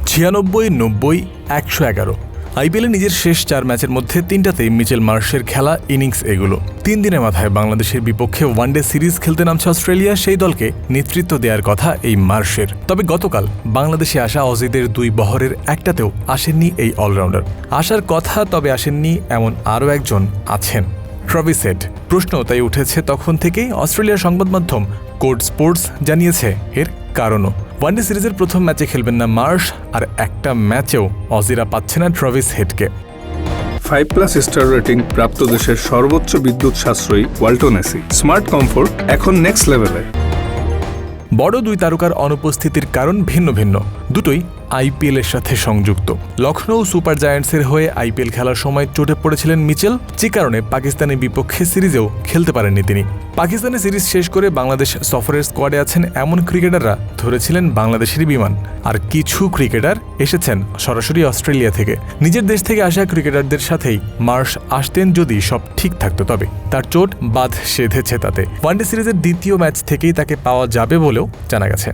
96, 90, 111। আইপিএলে নিজের শেষ 4 ম্যাচের মধ্যে 3টাতেই মিচেল মার্শের খেলা ইনিংস এগুলো। 3 দিনের মাথায় বাংলাদেশের বিপক্ষে ওয়ানডে সিরিজ খেলতে নামছে অস্ট্রেলিয়া, সেই দলকে নেতৃত্ব দেওয়ার কথা এই মার্শের। তবে গতকাল বাংলাদেশে আসা অজিদের 2 বহরের একটাতেও আসেননি এই অলরাউন্ডার। আসার কথা তবে আসেননি এমন আরও একজন আছেন, ট্রাভিস হেড। প্রশ্ন তাই উঠেছে তখন থেকেই। অস্ট্রেলিয়ার সংবাদ মাধ্যম কোড স্পোর্টস জানিয়েছে এর কারণও। ওয়ানডে সিরিজের প্রথম ম্যাচে খেলবেন না মার্শ, আর একটা ম্যাচেও অজিরা পাচ্ছে না ট্রাভিস হেডকে। 5+ স্টার রেটিং প্রাপ্ত দেশের সর্বোচ্চ বিদ্যুৎ সাশ্রয়ী ওয়ালটন এসি। স্মার্ট কমফোর্ট এখন নেক্সট লেভেলে। বড় 2 তারকার অনুপস্থিতির কারণ ভিন্ন ভিন্ন, দুটোই আইপিএলের সাথে সংযুক্ত। লখনৌ সুপার জায়ান্টসের হয়ে আইপিএল খেলার সময় চোটে পড়েছিলেন মিচেল, যে কারণে পাকিস্তানের বিপক্ষে সিরিজেও খেলতে পারেননি তিনি। পাকিস্তানের সিরিজ শেষ করে বাংলাদেশ সফরের স্কোয়াডে আছেন এমন ক্রিকেটাররা ধরেছিলেন বাংলাদেশেরই বিমান, আর কিছু ক্রিকেটার এসেছেন সরাসরি অস্ট্রেলিয়া থেকে। নিজের দেশ থেকে আসা ক্রিকেটারদের সাথেই মার্শ আসতেন যদি সব ঠিক থাকতো, তবে তার চোট বাদ সেধেছে তাতে। ওয়ানডে সিরিজের দ্বিতীয় ম্যাচ থেকেই তাকে পাওয়া যাবে বলেও জানা গেছে।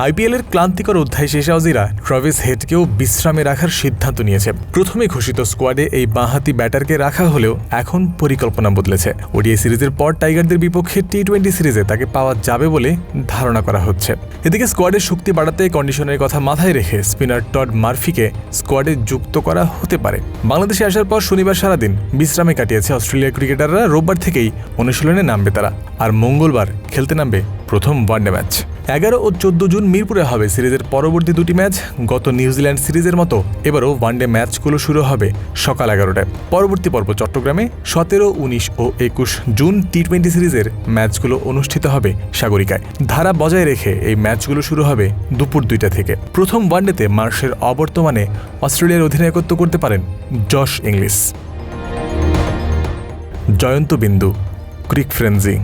আইপিএলের ক্লান্তিকর অধ্যায় শেষে অজিরা ট্রাভিস হেডকেও বিশ্রামে রাখার সিদ্ধান্ত নিয়েছে। প্রথমে ঘোষিত স্কোয়াডে এই বাঁহাতি ব্যাটারকে রাখা হলেও এখন পরিকল্পনা বদলেছে। ওডিআই সিরিজের পর টাইগারদের বিপক্ষে টি20 সিরিজে তাকে পাওয়া যাবে বলে ধারণা করা হচ্ছে। এদিকে স্কোয়াডের শক্তি বাড়াতে কন্ডিশনের কথা মাথায় রেখে স্পিনার টড মার্ফিকে স্কোয়াডে যুক্ত করা হতে পারে। বাংলাদেশে আসার পর শনিবার সারাদিন বিশ্রামে কাটিয়েছে অস্ট্রেলিয়ার ক্রিকেটাররা। রোববার থেকেই অনুশীলনে নামবে তারা, আর মঙ্গলবার খেলতে নামবে প্রথম ওয়ানডে ম্যাচ। 11 ও 14 জুন মিরপুরে হবে সিরিজের পরবর্তী 2টি ম্যাচ। গত নিউজিল্যান্ড সিরিজের মতো এবারও ওয়ানডে ম্যাচগুলো শুরু হবে সকাল 11টায়। পরবর্তী পর্ব চট্টগ্রামে 17, 19 ও 21 জুন টি20 সিরিজের ম্যাচগুলো অনুষ্ঠিত হবে সাগরিকায়। ধারা বজায় রেখে এই ম্যাচগুলো শুরু হবে দুপুর 2টা থেকে। প্রথম ওয়ানডেতে মার্শের অবর্তমানে অস্ট্রেলিয়ার অধিনায়কত্ব করতে পারেন জশ ইংলিশ। জয়ন্ত বিন্দু, ক্রিক ফ্রেন্সি।